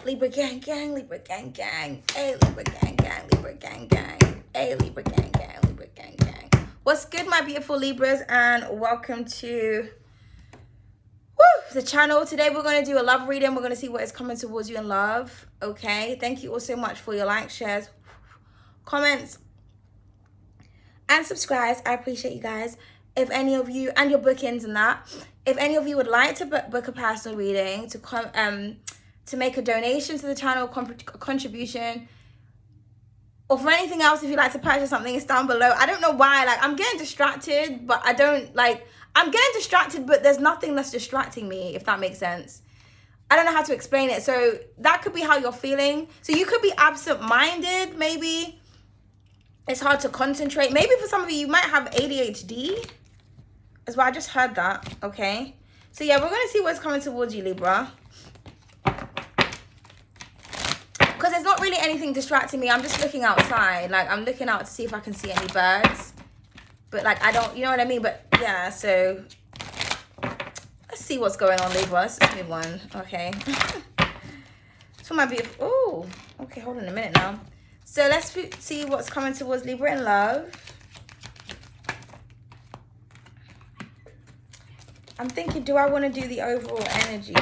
Libra gang gang, Libra gang gang. Hey, Libra gang gang, Libra gang gang. Hey, Libra gang gang, Libra gang gang. What's good, my beautiful Libras, and welcome to the channel. Today we're going to do a love reading. We're going to see what is coming towards you in love. Okay, thank you all so much for your likes, shares, comments, and subscribes. I appreciate you guys. If any of you, and your bookings and that, if any of you would like to book a personal reading, to make a donation to the channel, contribution, or for anything else, if you'd like to purchase something, it's down below. I don't know why, like, I'm getting distracted, but I'm getting distracted, but there's nothing that's distracting me, if that makes sense. I don't know how to explain it. So that could be how you're feeling. So you could be absent-minded, maybe. It's hard to concentrate. Maybe for some of you might have ADHD as well. I just heard that, okay? So yeah, we're going to see what's coming towards you, Libra. Because there's not really anything distracting me. I'm just looking outside. Like, I'm looking out to see if I can see any birds. But, like, I don't, you know what I mean? But, yeah, so let's see what's going on, Libra. Let's just move on, okay? So my beautiful, oh, okay, hold on a minute now. So let's see what's coming towards Libra in love. I'm thinking, do I want to do the overall energy?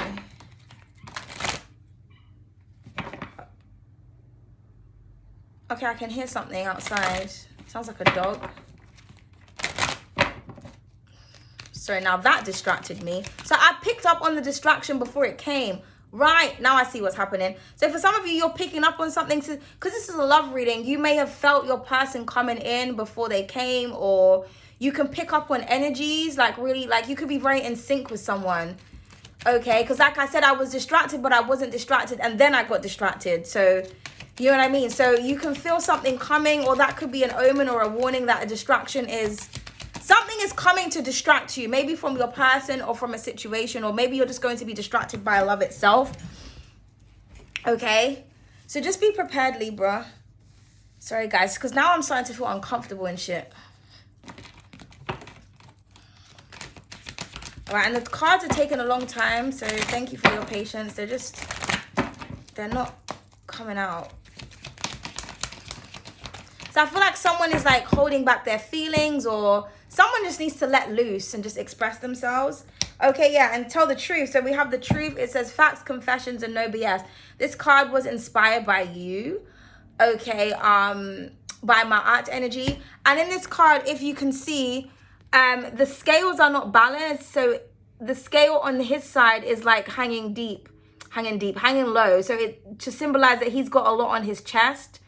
Okay, I can hear something outside. Sounds like a dog. Sorry, now that distracted me. So I picked up on the distraction before it came. Right, now I see what's happening. So for some of you, you're picking up on something, because this is a love reading. You may have felt your person coming in before they came, or you can pick up on energies, like really, like you could be very in sync with someone. Okay, because like I said, I was distracted, but I wasn't distracted, and then I got distracted. So you know what I mean? So you can feel something coming, or that could be an omen or a warning that a distraction is, something is coming to distract you, maybe from your person or from a situation, or maybe you're just going to be distracted by love itself. Okay? So just be prepared, Libra. Sorry, guys, because now I'm starting to feel uncomfortable and shit. All right, and the cards are taking a long time, so thank you for your patience. They're not coming out. So I feel like someone is like holding back their feelings, or someone just needs to let loose and just express themselves. Okay, yeah, and tell the truth. So we have the truth. It says facts, confessions, and no BS. This card was inspired by you, okay, by my art energy. And in this card, if you can see, the scales are not balanced. So the scale on his side is like hanging low. So it to symbolize that he's got a lot on his chest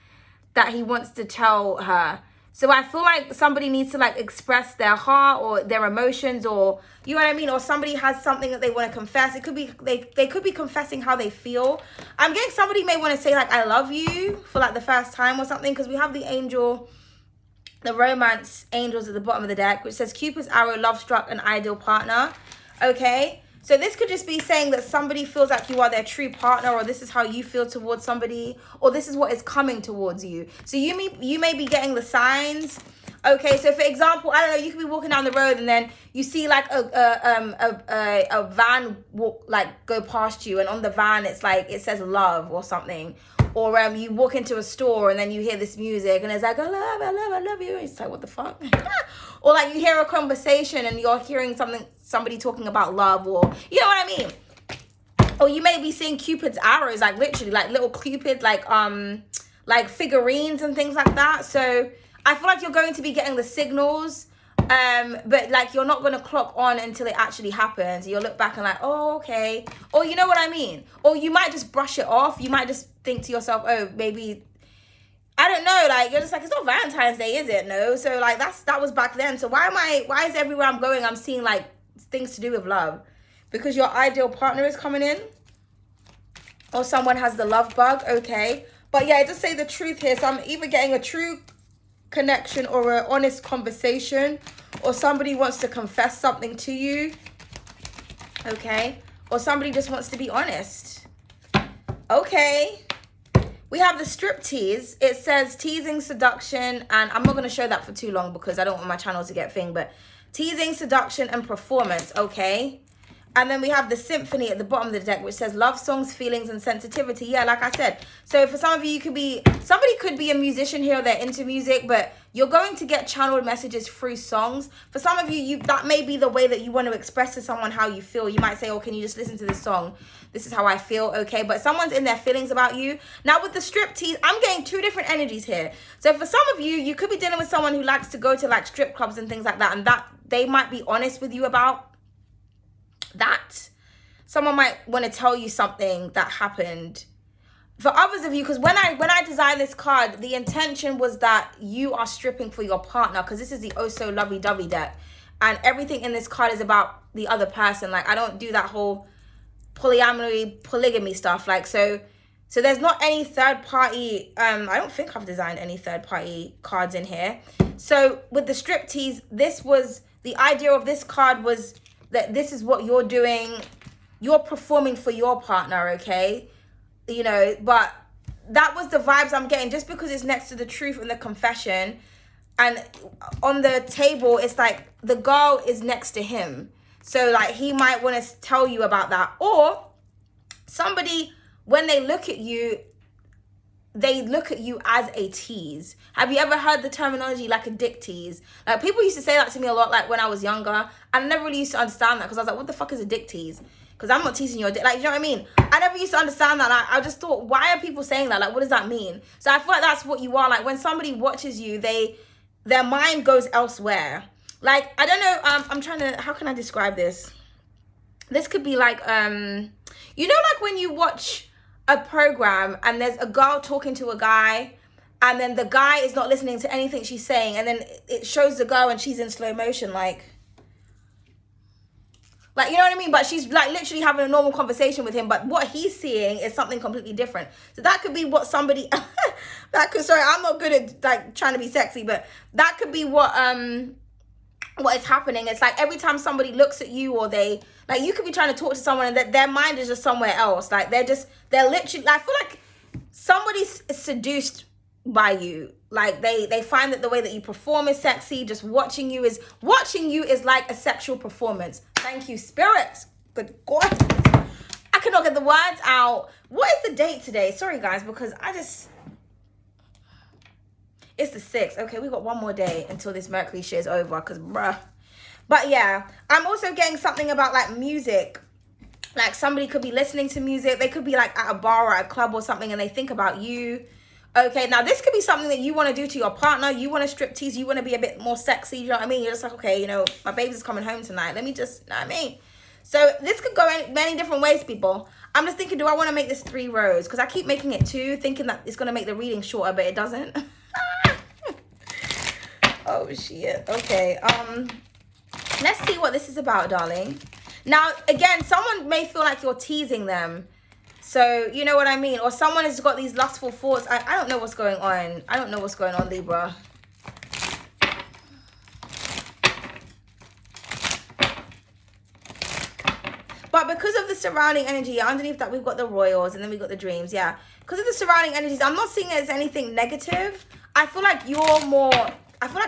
that he wants to tell her. So I feel like somebody needs to like express their heart or their emotions, or you know what I mean, or somebody has something that they want to confess. It could be they could be confessing how they feel. I'm getting somebody may want to say like I love you for like the first time or something, because we have the angel, the romance angels at the bottom of the deck, which says Cupid's arrow, love struck, an ideal partner. Okay, so this could just be saying that somebody feels like you are their true partner, or this is how you feel towards somebody, or this is what is coming towards you. So you may be getting the signs. Okay, so for example, I don't know, you could be walking down the road and then you see like a van walk, like go past you, and on the van it's like it says love or something. Or you walk into a store and then you hear this music and it's like, I love you. It's like, what the fuck? Or like you hear a conversation and you're hearing somebody talking about love, or you know what I mean? Or you may be seeing Cupid's arrows, like literally like little Cupid, like figurines and things like that. So I feel like you're going to be getting the signals, but like you're not going to clock on until it actually happens. You'll look back and like, oh, okay. Or you know what I mean? Or you might just brush it off. You might just think to yourself, oh, maybe, I don't know, like you're just like, it's not Valentine's Day, is it? No. So like that was back then. So why is everywhere I'm going I'm seeing like things to do with love? Because your ideal partner is coming in, or someone has the love bug. Okay, but yeah, it does say the truth here. So I'm either getting a true connection or an honest conversation, or somebody wants to confess something to you. Okay, or somebody just wants to be honest. Okay, we have the striptease. It says teasing, seduction, and I'm not going to show that for too long because I don't want my channel to get thing, but teasing, seduction, and performance. Okay, And then we have the symphony at the bottom of the deck, which says love songs, feelings, and sensitivity. Yeah, like I said. So for some of you, somebody could be a musician here, they're into music, but you're going to get channeled messages through songs. For some of you, that may be the way that you want to express to someone how you feel. You might say, oh, can you just listen to this song? This is how I feel, okay? But someone's in their feelings about you. Now with the striptease, I'm getting two different energies here. So for some of you, you could be dealing with someone who likes to go to like strip clubs and things like that, and that they might be honest with you about that. Someone might want to tell you something that happened. For others of you, because when I designed this card, the intention was that you are stripping for your partner, because this is the oh so lovey-dovey deck, and everything in this card is about the other person. Like, I don't do that whole polygamy stuff. Like, so there's not any third party. I don't think I've designed any third party cards in here. So with the striptease, this was the idea of this card, was that this is what you're doing. You're performing for your partner, okay? You know, but that was the vibes I'm getting, just because it's next to the truth and the confession. And on the table, it's like the girl is next to him. So like he might want to tell you about that. Or somebody, when they look at you as a tease. Have you ever heard the terminology like a dick tease? Like, people used to say that to me a lot, like when I was younger, and I never really used to understand that, because I was like, what the fuck is a dick tease? Because I'm not teasing your dick. Like, you know what I mean? I never used to understand that. Like, I just thought, why are people saying that? Like, what does that mean? So I feel like that's what you are. Like, when somebody watches you, their mind goes elsewhere. Like, I don't know, I'm trying to, how can I describe this? This could be like, you know, like when you watch a program and there's a girl talking to a guy, and then the guy is not listening to anything she's saying, and then it shows the girl and she's in slow motion, like, you know what I mean? But she's like literally having a normal conversation with him, but what he's seeing is something completely different. So that could be what somebody sorry, I'm not good at like trying to be sexy, but that could be what is happening. It's like every time somebody looks at you, or they, like, you could be trying to talk to someone and that their mind is just somewhere else. Like, they're literally, I feel like somebody's seduced by you. Like, they find that the way that you perform is sexy. Just watching you is like a sexual performance. Thank you, spirits. Good God, I cannot get the words out. What is the date today? Sorry guys, because it's the 6th. Okay, we got one more day until this Mercury shit is over, because bruh. But yeah, I'm also getting something about like music. Like, somebody could be listening to music. They could be like at a bar or at a club or something, and they think about you. Okay, now this could be something that you want to do to your partner. You want to striptease. You want to be a bit more sexy. You know what I mean? You're just like, okay, you know, my baby's coming home tonight. Let me just, you know what I mean? So this could go in many different ways, people. I'm just thinking, do I want to make this 3 rows? Because I keep making it 2, thinking that it's going to make the reading shorter, but it doesn't. Oh, shit. Okay. Let's see what this is about, darling. Now, again, someone may feel like you're teasing them. So, you know what I mean? Or someone has got these lustful thoughts. I don't know what's going on. I don't know what's going on, Libra. But because of the surrounding energy, underneath that we've got the royals, and then we've got the dreams. Yeah. Because of the surrounding energies, I'm not seeing it as anything negative. I feel like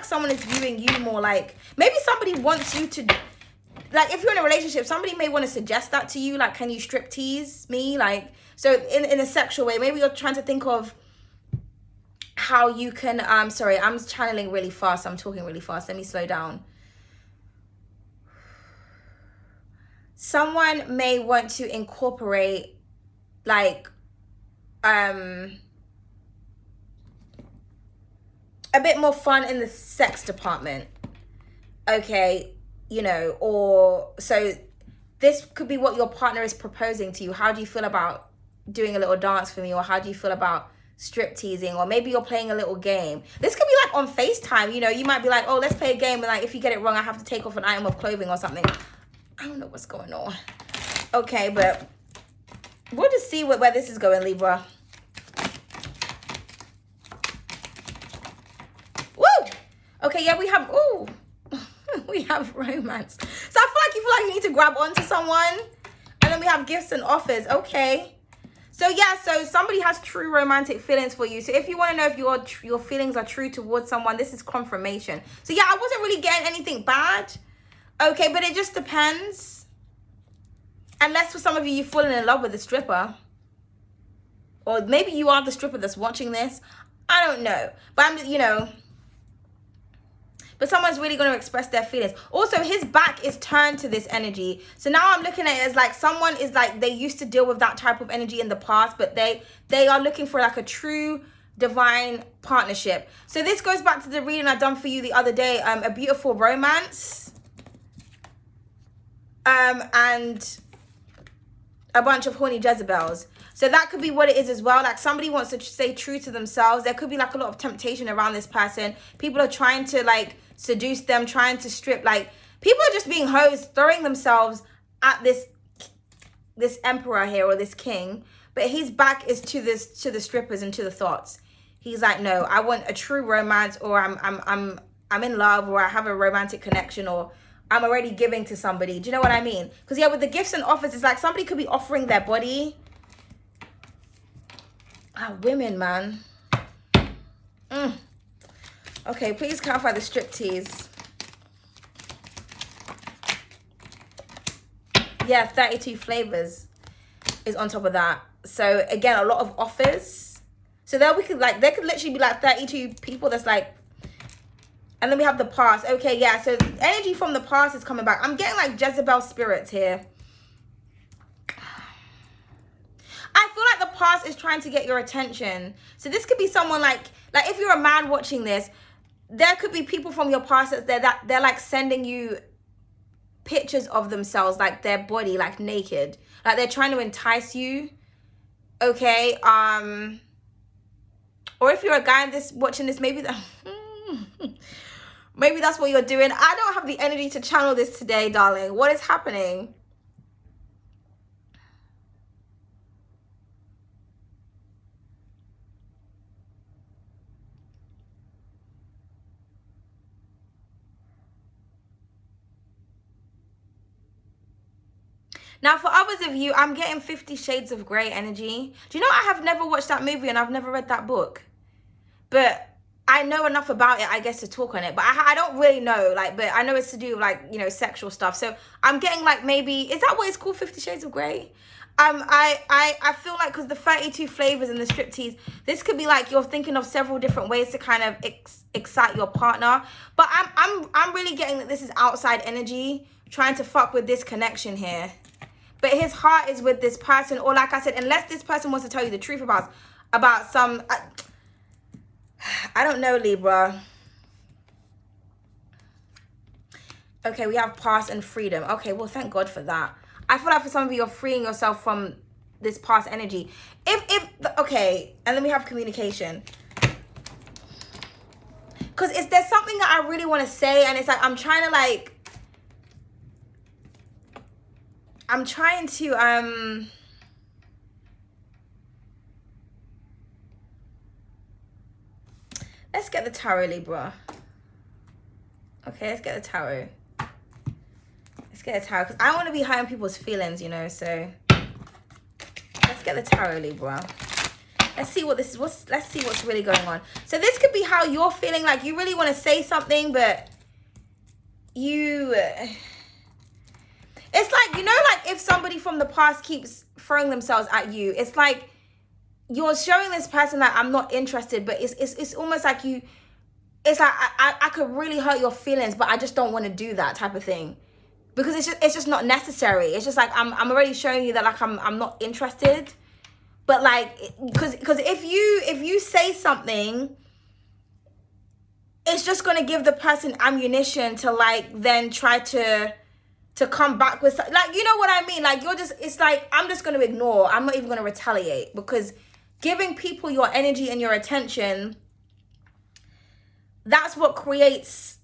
someone is viewing you more like, maybe somebody wants you to, like, if you're in a relationship, somebody may want to suggest that to you, like, can you strip tease me? Like, so in a sexual way, maybe you're trying to think of how you can, sorry, I'm channeling really fast. I'm talking really fast. Let me slow down. Someone may want to incorporate, like, a bit more fun in the sex department. Okay, you know, or so this could be what your partner is proposing to you. How do you feel about doing a little dance for me? Or how do you feel about strip teasing? Or maybe you're playing a little game. This could be like on FaceTime, you know, you might be like, oh, let's play a game, and like, if you get it wrong, I have to take off an item of clothing or something. I don't know what's going on. Okay, but we'll just see where this is going, Libra. Woo! Okay, yeah, we have, ooh, we have romance. So I feel like you need to grab onto someone. And then we have gifts and offers. Okay. So yeah, so somebody has true romantic feelings for you. So if you want to know if your feelings are true towards someone, this is confirmation. So yeah, I wasn't really getting anything bad. Okay, but it just depends. Unless for some of you, you've fallen in love with a stripper. Or maybe you are the stripper that's watching this. I don't know. But but someone's really going to express their feelings. Also, his back is turned to this energy. So now I'm looking at it as like someone is like, they used to deal with that type of energy in the past, but they are looking for like a true divine partnership. So this goes back to the reading I done for you the other day, a beautiful romance, and a bunch of horny Jezebels. So that could be what it is as well. Like somebody wants to stay true to themselves. There could be like a lot of temptation around this person. People are trying to like seduce them, trying to strip. Like people are just being hoes, throwing themselves at this emperor here, or this king. But his back is to the strippers and to the thoughts. He's like, no, I want a true romance, or I'm in love, or I have a romantic connection, or I'm already giving to somebody. Do you know what I mean? Because yeah, with the gifts and offers, it's like somebody could be offering their body. Ah, women, man. Okay, please clarify the striptease. Yeah, 32 flavors is on top of that. So again, a lot of offers. So there we could like, there could literally be like 32 people that's like, and then we have the past. Okay, yeah, so energy from the past is coming back. I'm getting like Jezebel spirits here. I feel like the past is trying to get your attention. So this could be someone like if you're a man watching this, there could be people from your past that they're like sending you pictures of themselves, like their body, like naked. Like they're trying to entice you. Okay, or if you're a guy watching this, maybe maybe that's what you're doing. I don't have the energy to channel this today, darling. What is happening? Now, for others of you, I'm getting 50 Shades of Grey energy. Do you know I have never watched that movie and I've never read that book? But I know enough about it, I guess, to talk on it. But I don't really know, like, but I know it's to do with, like, you know, sexual stuff. So I'm getting, like, maybe, is that what it's called, 50 Shades of Grey? I feel like because the 32 flavors and the striptease, this could be like you're thinking of several different ways to kind of excite your partner. But I'm really getting that this is outside energy trying to fuck with this connection here. But his heart is with this person, or like I said, unless this person wants to tell you the truth about some, I don't know, Libra. Okay, we have past and freedom. Okay, well, thank God for that. I feel like for some of you, you're freeing yourself from this past energy. Okay, and then we have communication. Because there's something that I really want to say, and it's like, I'm trying to, let's get the tarot, Libra. Okay, let's get the tarot. Let's get the tarot, because I want to be high on people's feelings, you know, so let's get the tarot, Libra. Let's see what this is. Let's see what's really going on. So this could be how you're feeling, like you really want to say something, but you... It's like, you know, like if somebody from the past keeps throwing themselves at you, it's like you're showing this person that I'm not interested, but it's almost like you, it's like I could really hurt your feelings, but I just don't want to do that type of thing. Because it's just not necessary. It's just like I'm already showing you that like I'm not interested. But like, because if you say something, it's just gonna give the person ammunition to like then try to come back with, like, you know what I mean? Like, it's like, I'm just going to ignore. I'm not even going to retaliate, because giving people your energy and your attention, that's what creates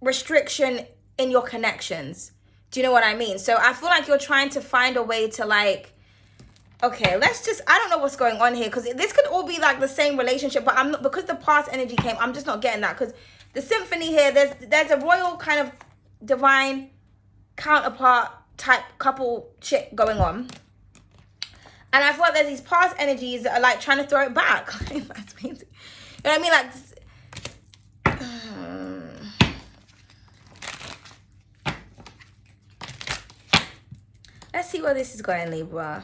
restriction in your connections. Do you know what I mean? So I feel like you're trying to find a way to like, okay, I don't know what's going on here, because this could all be like the same relationship, but I'm not, because the past energy came, I'm just not getting that, because the symphony here, there's a royal kind of divine counterpart type couple shit going on, and I feel like there's these past energies that are like trying to throw it back. That's amazing. You know what I mean? Like, Let's see where this is going, Libra.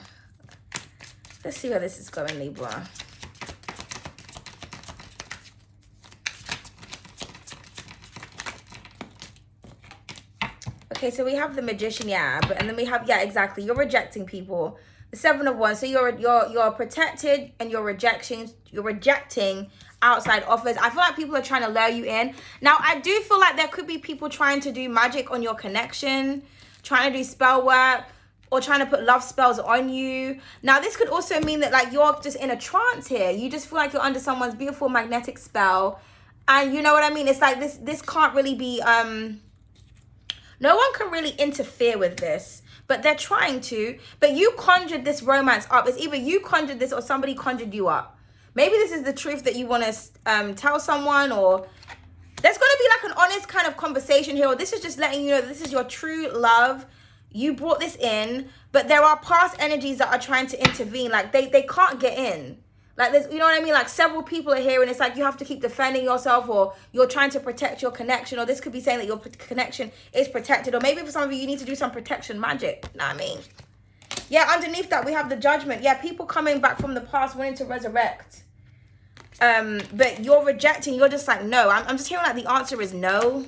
Let's see where this is going, Libra. Okay, so we have the Magician, yeah, and then we have, yeah, exactly. You're rejecting people. The Seven of Wands. So you're protected, and you're rejecting outside offers. I feel like people are trying to lure you in. Now, I do feel like there could be people trying to do magic on your connection, trying to do spell work, or trying to put love spells on you. Now, this could also mean that, like, you're just in a trance here. You just feel like you're under someone's beautiful magnetic spell. And you know what I mean? It's like this can't really be, no one can really interfere with this, but they're trying to. But you conjured this romance up. It's either you conjured this or somebody conjured you up. Maybe this is the truth that you want to tell someone, or there's going to be like an honest kind of conversation here, or this is just letting you know that this is your true love. You brought this in, but there are past energies that are trying to intervene. Like they can't get in. Like there's, you know what I mean? Like several people are here, and it's like you have to keep defending yourself, or you're trying to protect your connection, or this could be saying that your connection is protected, or maybe for some of you, you need to do some protection magic. You know what I mean? Yeah, underneath that, we have the Judgment. Yeah, people coming back from the past wanting to resurrect. But you're rejecting, you're just like, no. I'm just hearing like the answer is no.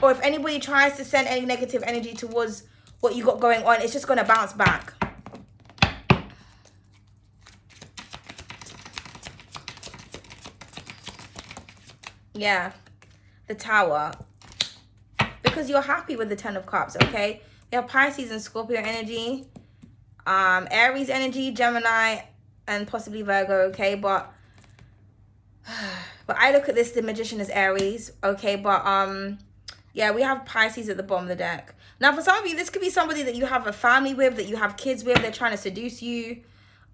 Or if anybody tries to send any negative energy towards what you got going on, it's just going to bounce back. Yeah, the Tower. Because you're happy with the Ten of Cups, okay? We have Pisces and Scorpio energy. Aries energy, Gemini, and possibly Virgo, okay? But I look at this, the Magician is Aries, okay? But yeah, we have Pisces at the bottom of the deck. Now, for some of you, this could be somebody that you have a family with, that you have kids with. They're trying to seduce you,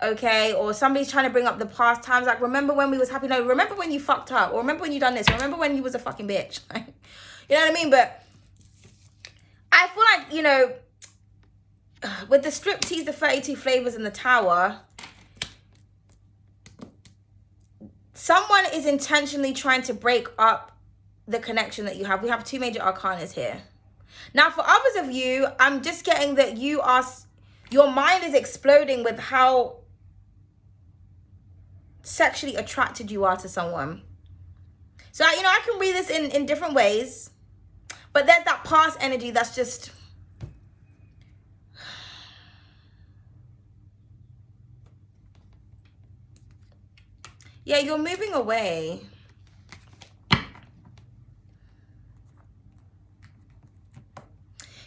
okay? Or somebody's trying to bring up the past times. Like, remember when we was happy? No, remember when you fucked up? Or remember when you done this? Remember when you was a fucking bitch? You know what I mean? But I feel like, you know, with the striptease, the 32 flavors, and the Tower, someone is intentionally trying to break up the connection that you have. We have two major arcanas here. Now, for others of you, I'm just getting that your mind is exploding with how sexually attracted you are to someone. So, you know, I can read this in different ways, but there's that past energy that's just... Yeah, you're moving away.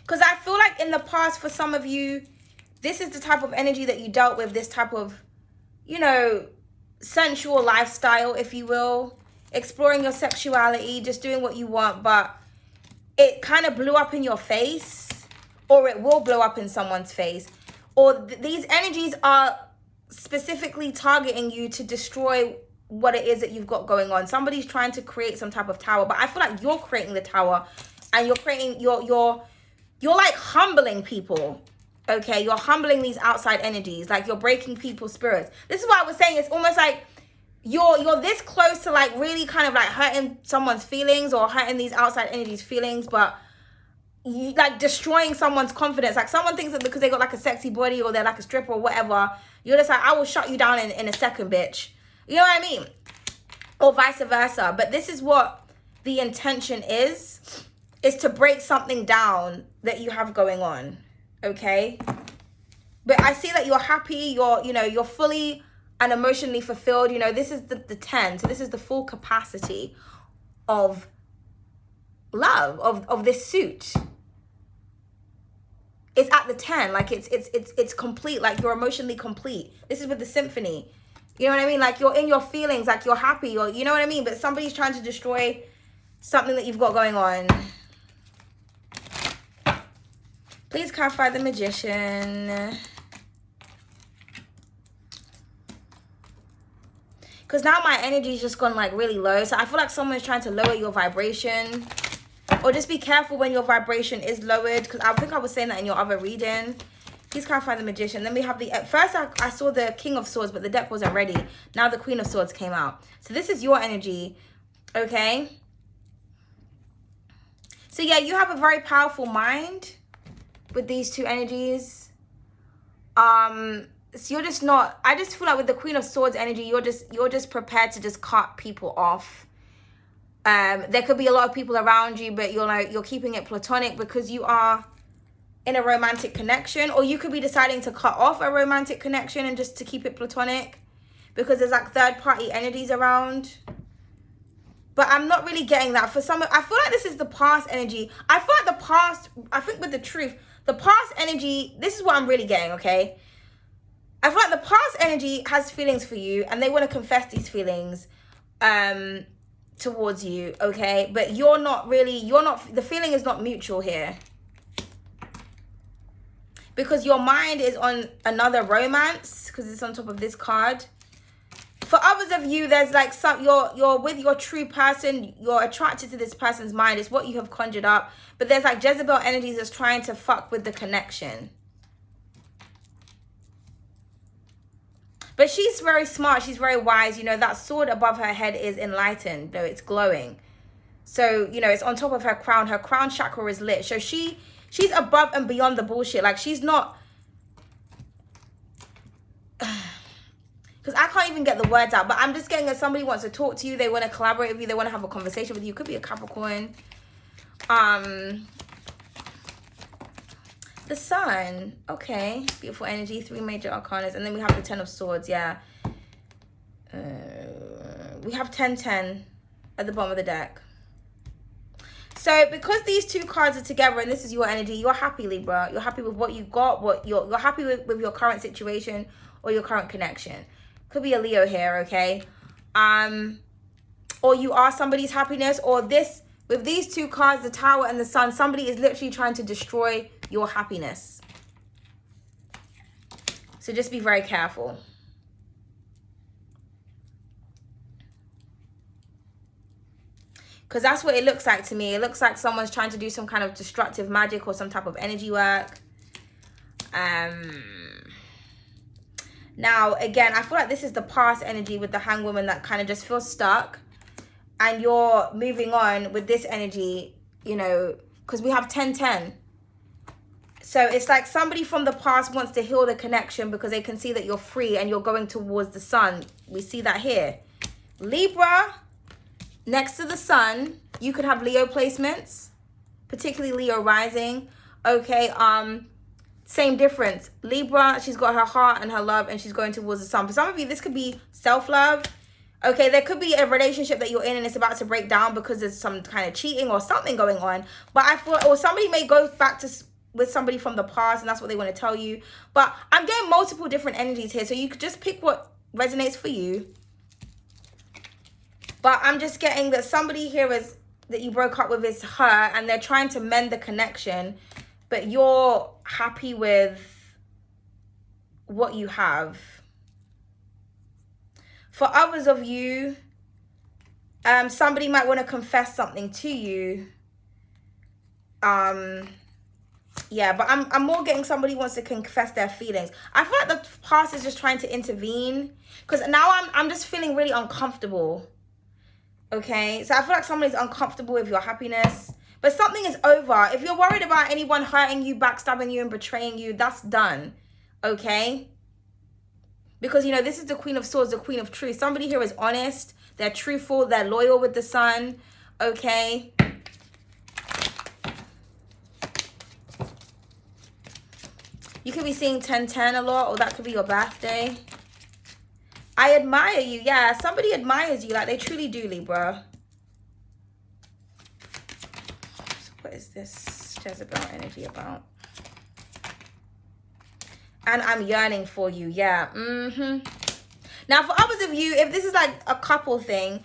Because I feel like in the past, for some of you, this is the type of energy that you dealt with, this type of, you know, sensual lifestyle, if you will. Exploring your sexuality, just doing what you want, but it kind of blew up in your face, or it will blow up in someone's face. Or these energies are specifically targeting you to destroy what it is that you've got going on. Somebody's trying to create some type of tower, but I feel like you're creating the tower, and you're creating, you're like humbling people, okay? You're humbling these outside energies, like you're breaking people's spirits. This is why I was saying it's almost like you're this close to like really kind of like hurting someone's feelings, or hurting these outside energies' feelings, but you like destroying someone's confidence. Like someone thinks that because they got like a sexy body, or they're like a stripper or whatever, you're just like, I will shut you down in a second, bitch. You know what I mean? Or vice versa. But this is what the intention is to break something down that you have going on, okay? But I see that you're happy, you're fully and emotionally fulfilled. You know, this is the 10, so this is the full capacity of love, of this suit. It's at the 10, like it's complete, like you're emotionally complete. This is with the symphony. You know what I mean? Like you're in your feelings, like you're happy, or you know what I mean? But somebody's trying to destroy something that you've got going on. Please clarify the Magician. Because now my energy's just gone like really low. So I feel like someone's trying to lower your vibration. Or just be careful when your vibration is lowered. Because I think I was saying that in your other reading. Please clarify the Magician. Then we have the... First, I saw the King of Swords, but the deck wasn't ready. Now the Queen of Swords came out. So this is your energy. Okay? So yeah, you have a very powerful mind with these two energies. So you're just not, I just feel like with the Queen of Swords energy, you're just prepared to just cut people off. There could be a lot of people around you, but you're keeping it platonic because you are in a romantic connection, or you could be deciding to cut off a romantic connection and just to keep it platonic because there's like third party energies around. But I'm not really getting that. For some, I feel like this is the past energy. I feel like the past, I think with the truth, the past energy, this is what I'm really getting, okay? I feel like the past energy has feelings for you and they want to confess these feelings towards you, okay? But the feeling is not mutual here. Because your mind is on another romance, because it's on top of this card. For others of you, there's like you're with your true person, you're attracted to this person's mind, it's what you have conjured up. But there's like Jezebel energies that's trying to fuck with the connection. But she's very smart, she's very wise. You know, that sword above her head is enlightened, though it's glowing. So, you know, it's on top of her crown. Her crown chakra is lit. So she's above and beyond the bullshit. Like, she's not... Because I can't even get the words out. But I'm just getting that somebody wants to talk to you. They want to collaborate with you. They want to have a conversation with you. Could be a Capricorn. The Sun. Okay. Beautiful energy. 3 major arcanas. And then we have the 10 of Swords. Yeah. We have 10-10 at the bottom of the deck. So because these two cards are together and this is your energy, you're happy, Libra. You're happy with what you got, what you're happy with your current situation or your current connection. Could be a Leo here, okay? Or you are somebody's happiness, or this, with these two cards, the Tower and the Sun, somebody is literally trying to destroy your happiness. So just be very careful. Because that's what it looks like to me. It looks like someone's trying to do some kind of destructive magic or some type of energy work. Now, again, I feel like this is the past energy with the Hangwoman that kind of just feels stuck. And you're moving on with this energy, you know, because we have 10-10. So it's like somebody from the past wants to heal the connection because they can see that you're free and you're going towards the Sun. We see that here. Libra... Next to the Sun, you could have Leo placements, particularly Leo rising. Okay, same difference. Libra, she's got her heart and her love and she's going towards the Sun. For some of you, this could be self-love. Okay, there could be a relationship that you're in and it's about to break down because there's some kind of cheating or something going on. But I feel, or somebody may go back to with somebody from the past and that's what they want to tell you. But I'm getting multiple different energies here. So you could just pick what resonates for you. But I'm just getting that somebody here is that you broke up with is her and they're trying to mend the connection, but you're happy with what you have. For others of you, somebody might want to confess something to you. Yeah, but I'm more getting somebody wants to confess their feelings. I feel like the past is just trying to intervene because now I'm just feeling really uncomfortable. Okay, so I feel like somebody's uncomfortable with your happiness, but something is over. If you're worried about anyone hurting you, backstabbing you, and betraying you, that's done. Okay, because you know this is the Queen of Swords, the Queen of Truth. Somebody here is honest, they're truthful, they're loyal with the Sun. Okay. You could be seeing 10-10 a lot, or that could be your birthday. I admire you. Yeah, somebody admires you. Like, they truly do, Libra. So what is this Jezebel energy about? And I'm yearning for you. Yeah. Now, for others of you, if this is like a couple thing,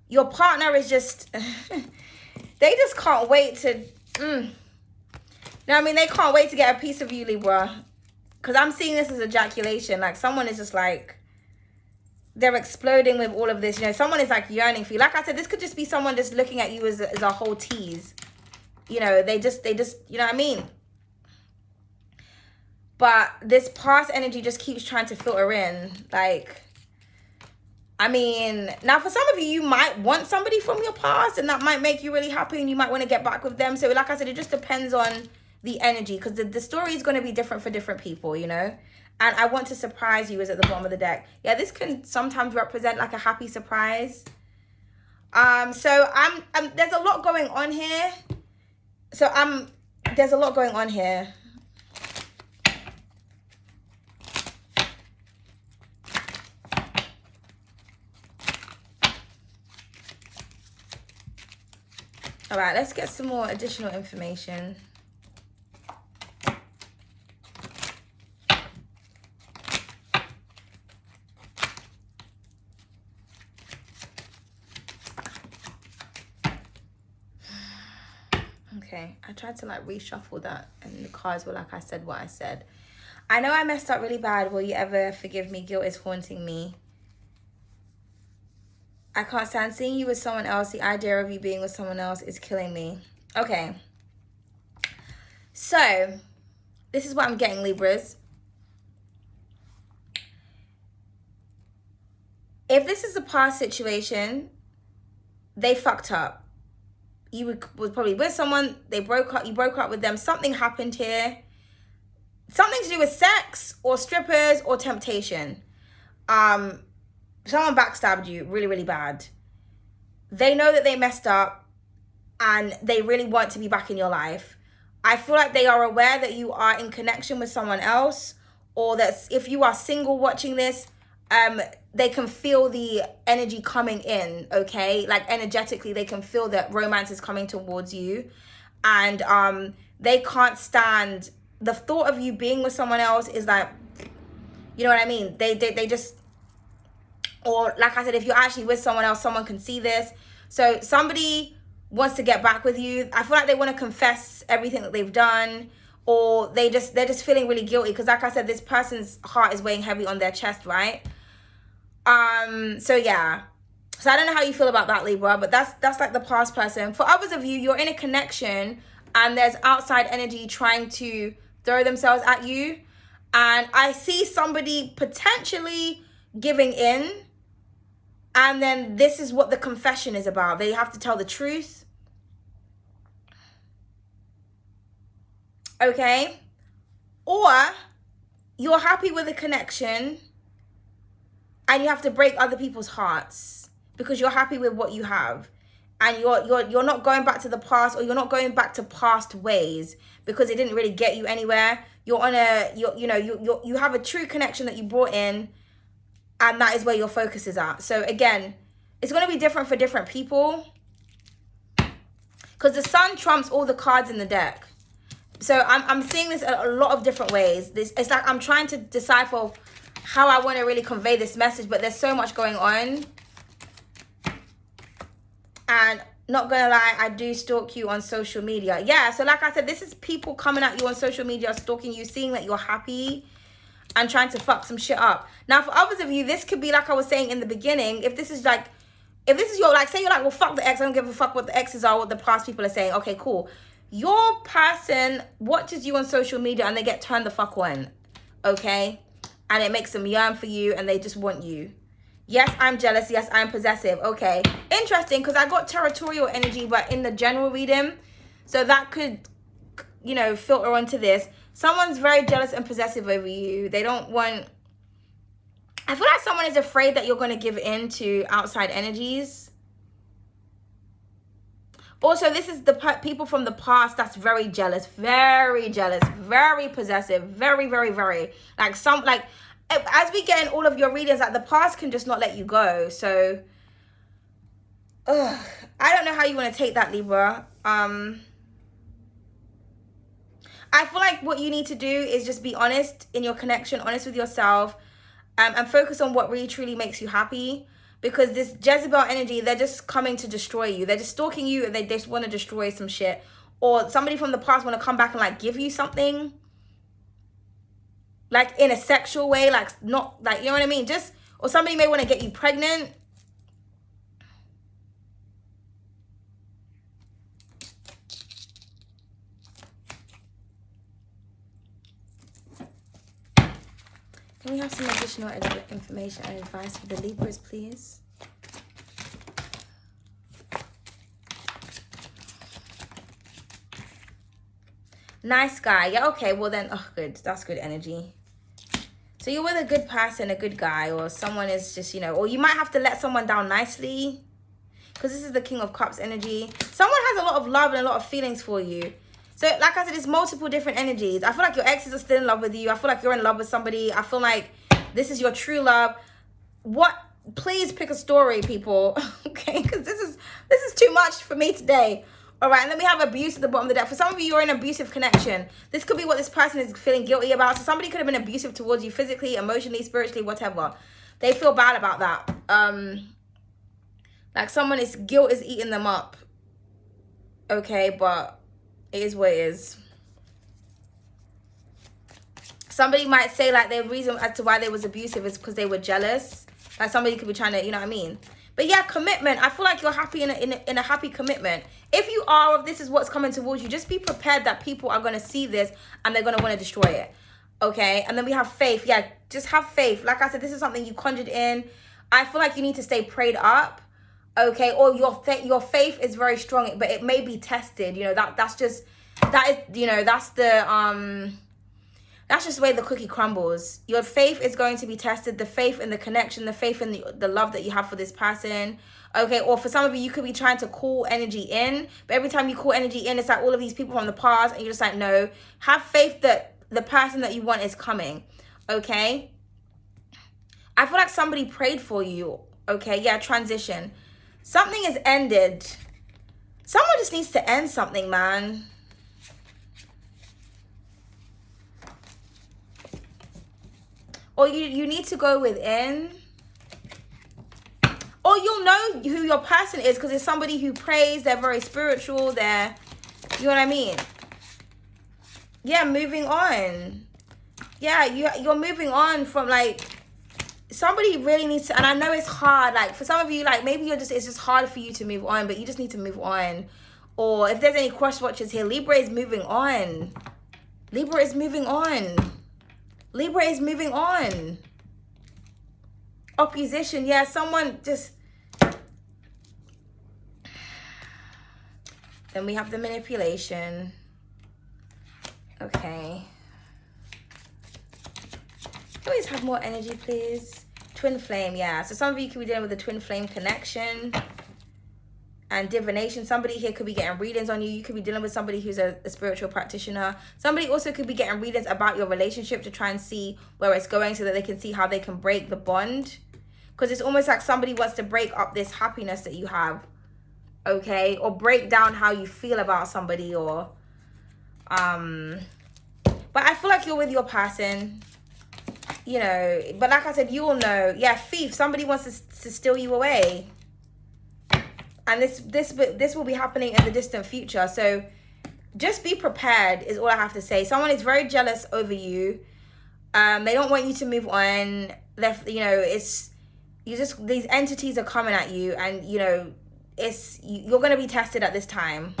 your partner is just... they just can't wait to... You know what I mean? They can't wait to get a piece of you, Libra. Because I'm seeing this as ejaculation. Like, someone is just like... they're exploding with all of this. You know, someone is like yearning for you. Like I said, this could just be someone just looking at you as a whole tease. You know, they just, you know what I mean? But this past energy just keeps trying to filter in. Like, I mean, now for some of you, you might want somebody from your past and that might make you really happy and you might want to get back with them. So like I said, it just depends on the energy because the story is going to be different for different people, you know? And I want to surprise you is at the bottom of the deck. Yeah, this can sometimes represent like a happy surprise. So I'm there's a lot going on here. There's a lot going on here. All right, let's get some more additional information. Okay, I tried to like reshuffle that and the cards were like I said what I said. I know I messed up really bad. Will you ever forgive me? Guilt is haunting me. I can't stand seeing you with someone else. The idea of you being with someone else is killing me. Okay. So, this is what I'm getting, Libras. If this is a past situation, they fucked up. You was probably with someone, they broke up, you broke up with them, something happened here. Something to do with sex or strippers or temptation. Someone backstabbed you really, really bad. They know that they messed up and they really want to be back in your life. I feel like they are aware that you are in connection with someone else, or that if you are single watching this, they can feel the energy coming in, okay? Like energetically, they can feel that romance is coming towards you. And they can't stand the thought of you being with someone else is like, you know what I mean? They just, or like I said, if you're actually with someone else, someone can see this. So somebody wants to get back with you. I feel like they want to confess everything that they've done, or they're just feeling really guilty because like I said, this person's heart is weighing heavy on their chest, right? So yeah. So I don't know how you feel about that, Libra, but that's like the past person. For others of you, you're in a connection and there's outside energy trying to throw themselves at you. And I see somebody potentially giving in. And then this is what the confession is about. They have to tell the truth. Okay? Or you're happy with a connection and you have to break other people's hearts because you're happy with what you have. And you're not going back to the past, or you're not going back to past ways because it didn't really get you anywhere. You're on you have a true connection that you brought in, and that is where your focus is at. So again, it's going to be different for different people because the sun trumps all the cards in the deck. So I'm seeing this a lot of different ways. It's like I'm trying to decipher how I want to really convey this message, but there's so much going on. And not gonna lie, I do stalk you on social media. Yeah, so like I said, this is people coming at you on social media, stalking you, seeing that you're happy and trying to fuck some shit up. Now, for others of you, this could be like I was saying in the beginning. If this is your, like, say you're like, well, fuck the ex. I don't give a fuck what the exes are, what the past people are saying. Okay, cool. Your person watches you on social media and they get turned the fuck on. Okay? And it makes them yearn for you and they just want you. Yes, I'm jealous. Yes, I'm possessive. Okay. Interesting, because I got territorial energy, but in the general reading. So that could, filter onto this. Someone's very jealous and possessive over you. They don't want... I feel like someone is afraid that you're going to give in to outside energies. Also, this is the people from the past that's very jealous, very possessive, very, very, very. As we get in all of your readings, like the past can just not let you go. So, I don't know how you want to take that, Libra. I feel like what you need to do is just be honest in your connection, honest with yourself, and focus on what really truly makes you happy. Because this Jezebel energy, they're just coming to destroy you. They're just stalking you and they just want to destroy some shit. Or somebody from the past want to come back and like give you something. Like in a sexual way, like not like, you know what I mean? Or somebody may want to get you pregnant. Can we have some additional information and advice for the Libras, please? Nice guy. Yeah, okay. Well then, oh, good. That's good energy. So you're with a good person, a good guy, or someone is just, you know, or you might have to let someone down nicely, because this is the King of Cups energy. Someone has a lot of love and a lot of feelings for you. So like I said, it's multiple different energies. I feel like your exes are still in love with you. I feel like you're in love with somebody. I feel like this is your true love. Please pick a story, people. Okay, because this is too much for me today. All right, and then we have abuse at the bottom of the deck. For some of you, you're in an abusive connection. This could be what this person is feeling guilty about. So somebody could have been abusive towards you physically, emotionally, spiritually, whatever. They feel bad about that. Like guilt is eating them up. Okay, but it is what it is. Somebody might say like the reason as to why they was abusive is because they were jealous. Like somebody could be trying to, you know what I mean? But yeah, commitment. I feel like you're happy in a happy commitment. If you are, if this is what's coming towards you, just be prepared that people are going to see this and they're going to want to destroy it. Okay? And then we have faith. Yeah, just have faith. Like I said, this is something you conjured in. I feel like you need to stay prayed up. Okay? Or your faith is very strong, but it may be tested. You know, that's just the way the cookie crumbles. Your faith is going to be tested. The faith in the connection, the faith in the love that you have for this person. Okay, or for some of you, you could be trying to call energy in. But every time you call energy in, it's like all of these people from the past. And you're just like, no. Have faith that the person that you want is coming. Okay? I feel like somebody prayed for you. Okay, yeah, transition. Something is ended. Someone just needs to end something, man. Or you need to go within. Or you'll know who your person is because it's somebody who prays. They're very spiritual. You know what I mean? Yeah, moving on. Yeah, you're moving on from like, somebody really needs to, and I know it's hard. Like for some of you, like maybe it's just hard for you to move on, but you just need to move on. Or if there's any cross watchers here, Libra is moving on. Libra is moving on. Libra is moving on. Opposition. Yeah, someone just... Then we have the manipulation. Okay. Always have more energy, please. Twin flame, yeah. So some of you could be dealing with a twin flame connection. And divination. Somebody here could be getting readings on you. You could be dealing with somebody who's a spiritual practitioner. Somebody also could be getting readings about your relationship to try and see where it's going so that they can see how they can break the bond. Because it's almost like somebody wants to break up this happiness that you have. Okay? Or break down how you feel about somebody or... But I feel like you're with your person. You know, but like I said, you all know. Yeah, thief. Somebody wants to steal you away. And this will be happening in the distant future. So just be prepared is all I have to say. Someone is very jealous over you. They don't want you to move on. These entities are coming at you, and you know, you're gonna be tested at this time.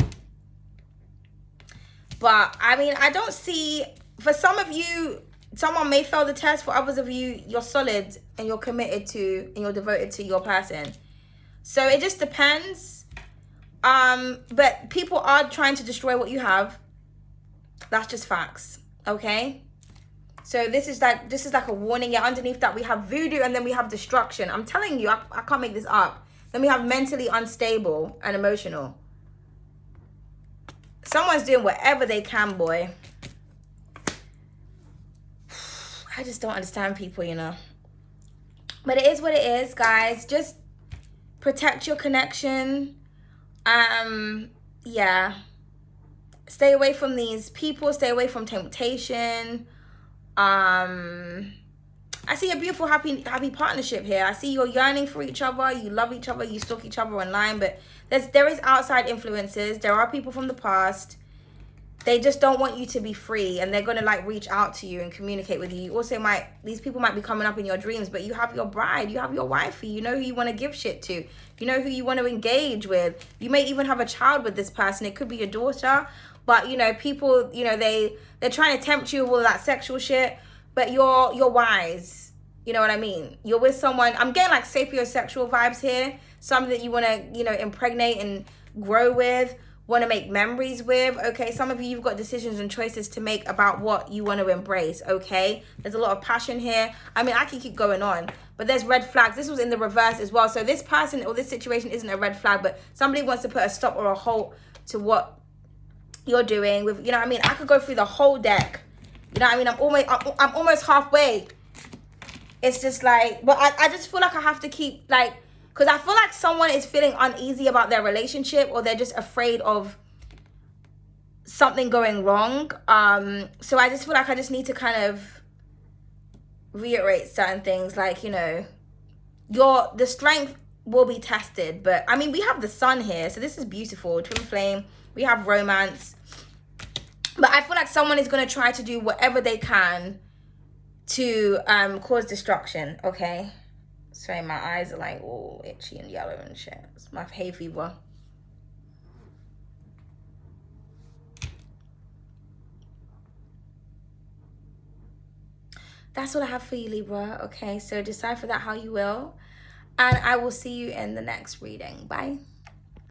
But I mean, I don't see, for some of you, someone may fail the test. For others of you, you're solid and you're committed to and you're devoted to your person. So it just depends. But people are trying to destroy what you have. That's just facts. Okay? So this is like a warning. Yeah, underneath that we have voodoo and then we have destruction. I'm telling you, I can't make this up. Then we have mentally unstable and emotional. Someone's doing whatever they can, boy. I just don't understand people, you know. But it is what it is, guys. Just protect your connection. Yeah. Stay away from these people. Stay away from temptation. I see a beautiful, happy partnership here. I see you're yearning for each other. You love each other. You stalk each other online. But there is outside influences. There are people from the past. They just don't want you to be free, and they're gonna like reach out to you and communicate with you. Also, these people might be coming up in your dreams, but you have your bride, you have your wifey, you know who you want to give shit to, you know who you want to engage with. You may even have a child with this person. It could be your daughter, but you know, people, you know, they're trying to tempt you with all that sexual shit, but you're wise. You know what I mean? You're with someone. I'm getting like sapiosexual vibes here. Something that you want to, you know, impregnate and grow with. want to make memories with, okay? Some of you, you've got decisions and choices to make about what you want to embrace, okay? There's a lot of passion here. I mean, I can keep going on, but there's red flags. This was in the reverse as well. So this person or this situation isn't a red flag, but somebody wants to put a stop or a halt to what you're doing with, you know what I mean? I could go through the whole deck. You know what I mean? I'm almost halfway. It's just like, but I just feel like I have to keep like, because I feel like someone is feeling uneasy about their relationship, or they're just afraid of something going wrong. So I just feel like I just need to kind of reiterate certain things, like, you know, the strength will be tested. But I mean, we have the sun here, so this is beautiful. Twin flame, we have romance. But I feel like someone is going to try to do whatever they can to cause destruction, okay? Sorry, my eyes are like all itchy and yellow and shit. It's my hay fever. That's what I have for you, Libra. Okay, so decipher that how you will. And I will see you in the next reading. Bye.